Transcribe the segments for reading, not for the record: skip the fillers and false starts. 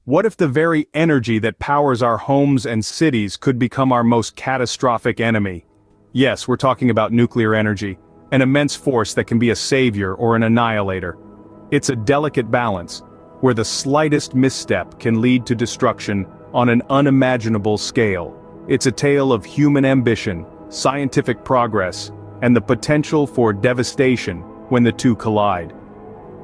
What if the very energy that powers our homes and cities could become our most catastrophic enemy? Yes, we're talking about nuclear energy, an immense force that can be a savior or an annihilator. It's a delicate balance, where the slightest misstep can lead to destruction on an unimaginable scale. It's a tale of human ambition, scientific progress, and the potential for devastation when the two collide.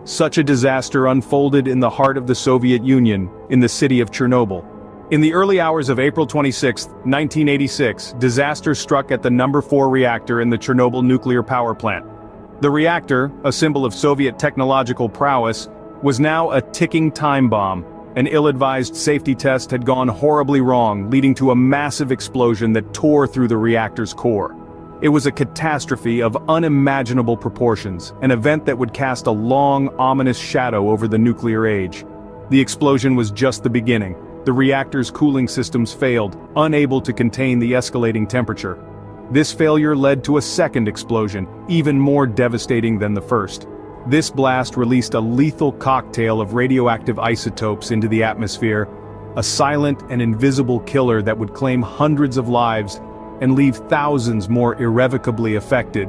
Such a disaster unfolded in the heart of the Soviet Union, in the city of Chernobyl. In the early hours of April 26, 1986, disaster struck at the number 4 reactor in the Chernobyl nuclear power plant. The reactor, a symbol of Soviet technological prowess, was now a ticking time bomb. An ill-advised safety test had gone horribly wrong, leading to a massive explosion that tore through the reactor's core. It was a catastrophe of unimaginable proportions, an event that would cast a long, ominous shadow over the nuclear age. The explosion was just the beginning. The reactor's cooling systems failed, unable to contain the escalating temperature. This failure led to a second explosion, even more devastating than the first. This blast released a lethal cocktail of radioactive isotopes into the atmosphere, a silent and invisible killer that would claim hundreds of lives and leave thousands more irrevocably affected.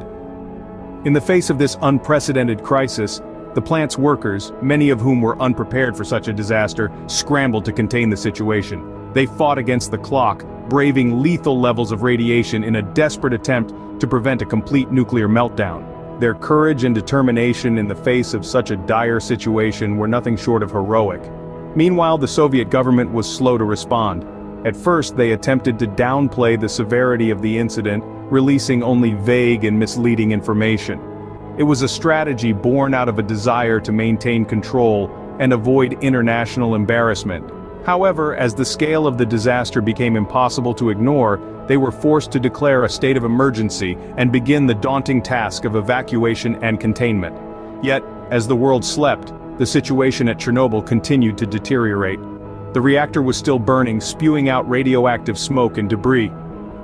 In the face of this unprecedented crisis, the plant's workers, many of whom were unprepared for such a disaster, scrambled to contain the situation. They fought against the clock, braving lethal levels of radiation in a desperate attempt to prevent a complete nuclear meltdown. Their courage and determination in the face of such a dire situation were nothing short of heroic. Meanwhile, the Soviet government was slow to respond. At first, they attempted to downplay the severity of the incident, releasing only vague and misleading information. It was a strategy born out of a desire to maintain control and avoid international embarrassment. However, as the scale of the disaster became impossible to ignore, they were forced to declare a state of emergency and begin the daunting task of evacuation and containment. Yet, as the world slept, the situation at Chernobyl continued to deteriorate. The reactor was still burning, spewing out radioactive smoke and debris.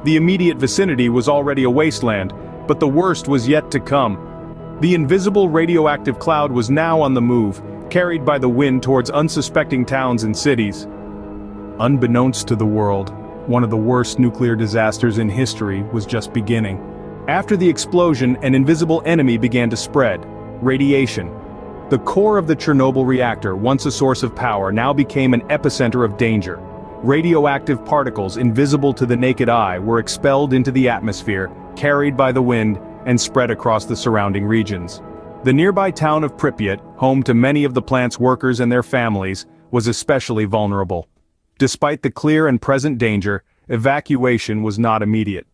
The immediate vicinity was already a wasteland, but the worst was yet to come. The invisible radioactive cloud was now on the move, carried by the wind towards unsuspecting towns and cities. Unbeknownst to the world, one of the worst nuclear disasters in history was just beginning. After the explosion, an invisible enemy began to spread: radiation. The core of the Chernobyl reactor, once a source of power, now became an epicenter of danger. Radioactive particles, invisible to the naked eye, were expelled into the atmosphere, carried by the wind, and spread across the surrounding regions. The nearby town of Pripyat, home to many of the plant's workers and their families, was especially vulnerable. Despite the clear and present danger, evacuation was not immediate.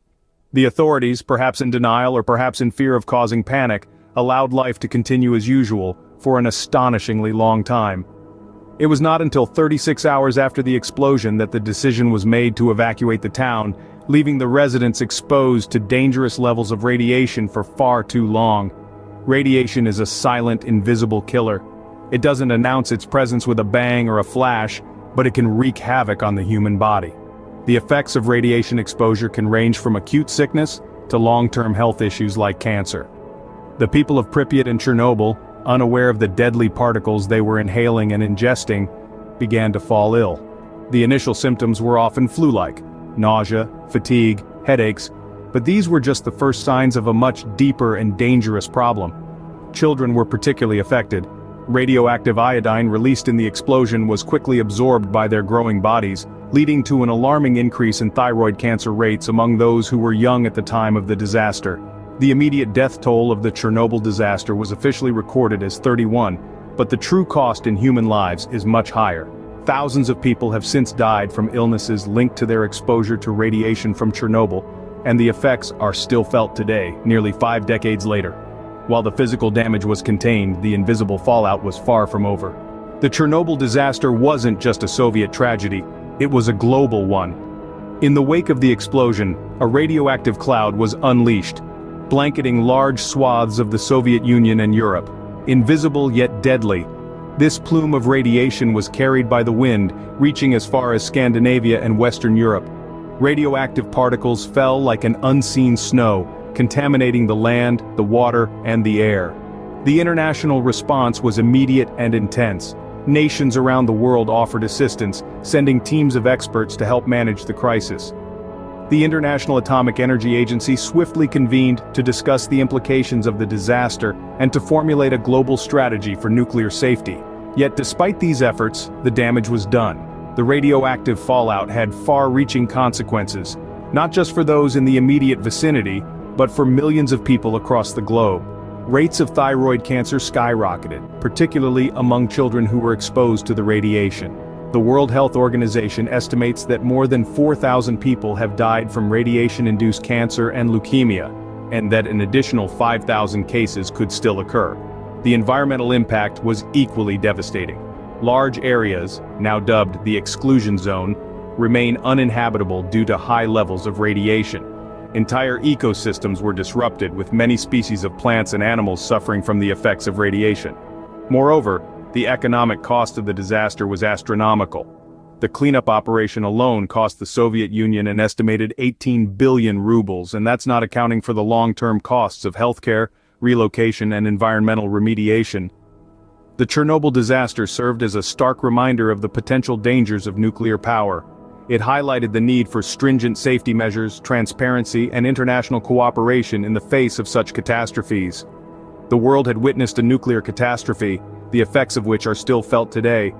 The authorities, perhaps in denial or perhaps in fear of causing panic, allowed life to continue as usual for an astonishingly long time. It was not until 36 hours after the explosion that the decision was made to evacuate the town, leaving the residents exposed to dangerous levels of radiation for far too long. Radiation is a silent, invisible killer. It doesn't announce its presence with a bang or a flash, but it can wreak havoc on the human body. The effects of radiation exposure can range from acute sickness to long-term health issues like cancer. The people of Pripyat and Chernobyl, unaware of the deadly particles they were inhaling and ingesting, began to fall ill. The initial symptoms were often flu-like: nausea, fatigue, headaches, but these were just the first signs of a much deeper and dangerous problem. Children were particularly affected. Radioactive iodine released in the explosion was quickly absorbed by their growing bodies, leading to an alarming increase in thyroid cancer rates among those who were young at the time of the disaster. The immediate death toll of the Chernobyl disaster was officially recorded as 31, but the true cost in human lives is much higher. Thousands of people have since died from illnesses linked to their exposure to radiation from Chernobyl, and the effects are still felt today, nearly 5 decades later. While the physical damage was contained, the invisible fallout was far from over. The Chernobyl disaster wasn't just a Soviet tragedy, it was a global one. In the wake of the explosion, a radioactive cloud was unleashed, blanketing large swaths of the Soviet Union and Europe. Invisible yet deadly, this plume of radiation was carried by the wind, reaching as far as Scandinavia and Western Europe. Radioactive particles fell like an unseen snow, contaminating the land, the water, and the air. The international response was immediate and intense. nations around the world offered assistance, sending teams of experts to help manage the crisis. The International Atomic Energy Agency swiftly convened to discuss the implications of the disaster and to formulate a global strategy for nuclear safety. Yet despite these efforts, the damage was done. The radioactive fallout had far-reaching consequences, not just for those in the immediate vicinity, but for millions of people across the globe. Rates of thyroid cancer skyrocketed, particularly among children who were exposed to the radiation. The World Health Organization estimates that more than 4,000 people have died from radiation-induced cancer and leukemia, and that an additional 5,000 cases could still occur. The environmental impact was equally devastating. Large areas, now dubbed the exclusion zone, remain uninhabitable due to high levels of radiation. Entire ecosystems were disrupted, with many species of plants and animals suffering from the effects of radiation. Moreover, the economic cost of the disaster was astronomical. The cleanup operation alone cost the Soviet Union an estimated 18 billion rubles, and that's not accounting for the long-term costs of healthcare, relocation, and environmental remediation. The Chernobyl disaster served as a stark reminder of the potential dangers of nuclear power. It highlighted the need for stringent safety measures, transparency, and international cooperation in the face of such catastrophes. The world had witnessed a nuclear catastrophe, the effects of which are still felt today.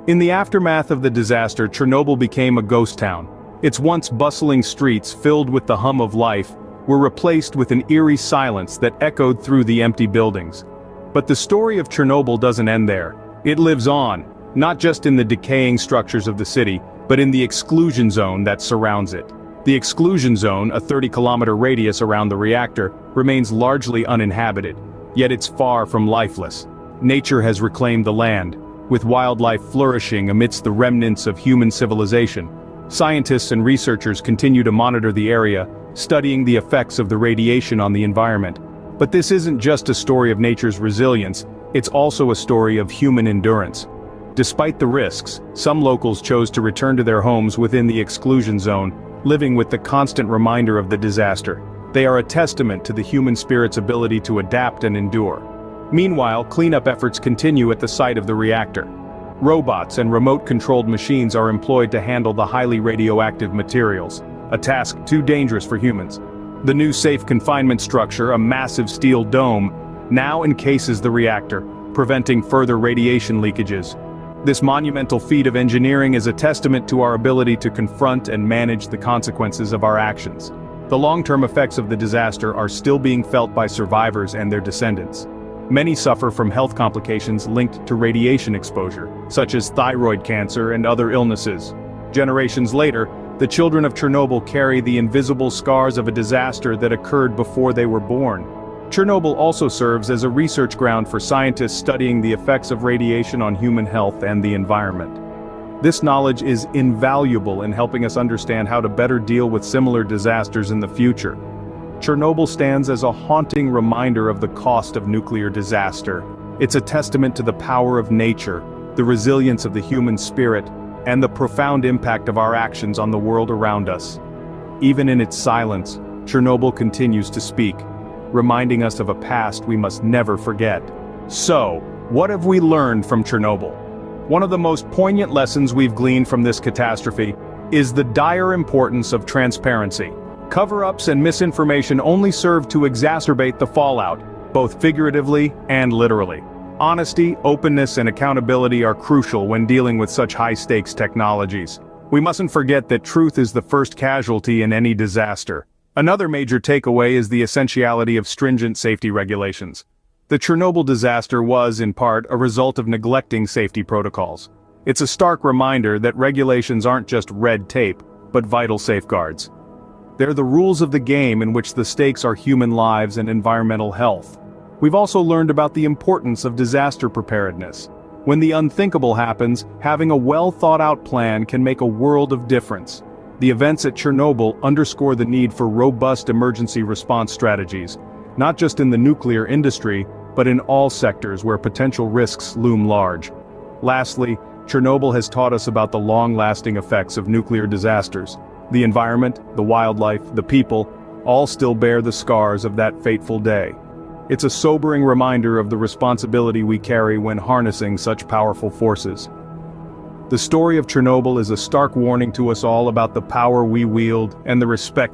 In the aftermath of the disaster, Chernobyl became a ghost town. Its once bustling streets, filled with the hum of life, were replaced with an eerie silence that echoed through the empty buildings. But the story of Chernobyl doesn't end there. It lives on, not just in the decaying structures of the city, but in the exclusion zone that surrounds it. The exclusion zone, a 30-kilometer radius around the reactor, remains largely uninhabited, yet it's far from lifeless. Nature has reclaimed the land, with wildlife flourishing amidst the remnants of human civilization. Scientists and researchers continue to monitor the area, studying the effects of the radiation on the environment. But this isn't just a story of nature's resilience, it's also a story of human endurance. Despite the risks, some locals chose to return to their homes within the exclusion zone, living with the constant reminder of the disaster. They are a testament to the human spirit's ability to adapt and endure. Meanwhile, cleanup efforts continue at the site of the reactor. Robots and remote-controlled machines are employed to handle the highly radioactive materials, a task too dangerous for humans. The new safe confinement structure, a massive steel dome, now encases the reactor, preventing further radiation leakages. This monumental feat of engineering is a testament to our ability to confront and manage the consequences of our actions. The long-term effects of the disaster are still being felt by survivors and their descendants. Many suffer from health complications linked to radiation exposure, such as thyroid cancer and other illnesses. Generations later, the children of Chernobyl carry the invisible scars of a disaster that occurred before they were born. Chernobyl also serves as a research ground for scientists studying the effects of radiation on human health and the environment. This knowledge is invaluable in helping us understand how to better deal with similar disasters in the future. Chernobyl stands as a haunting reminder of the cost of nuclear disaster. It's a testament to the power of nature, the resilience of the human spirit, and the profound impact of our actions on the world around us. Even in its silence, Chernobyl continues to speak, reminding us of a past we must never forget. So, what have we learned from Chernobyl? One of the most poignant lessons we've gleaned from this catastrophe is the dire importance of transparency. Cover-ups and misinformation only serve to exacerbate the fallout, both figuratively and literally. Honesty, openness, and accountability are crucial when dealing with such high-stakes technologies. We mustn't forget that truth is the first casualty in any disaster. Another major takeaway is the essentiality of stringent safety regulations. The Chernobyl disaster was, in part, a result of neglecting safety protocols. It's a stark reminder that regulations aren't just red tape, but vital safeguards. They're the rules of the game in which the stakes are human lives and environmental health. We've also learned about the importance of disaster preparedness. When the unthinkable happens, having a well-thought-out plan can make a world of difference. The events at Chernobyl underscore the need for robust emergency response strategies, not just in the nuclear industry, but in all sectors where potential risks loom large. Lastly, Chernobyl has taught us about the long-lasting effects of nuclear disasters. The environment, the wildlife, the people, all still bear the scars of that fateful day. It's a sobering reminder of the responsibility we carry when harnessing such powerful forces. The story of Chernobyl is a stark warning to us all about the power we wield and the respect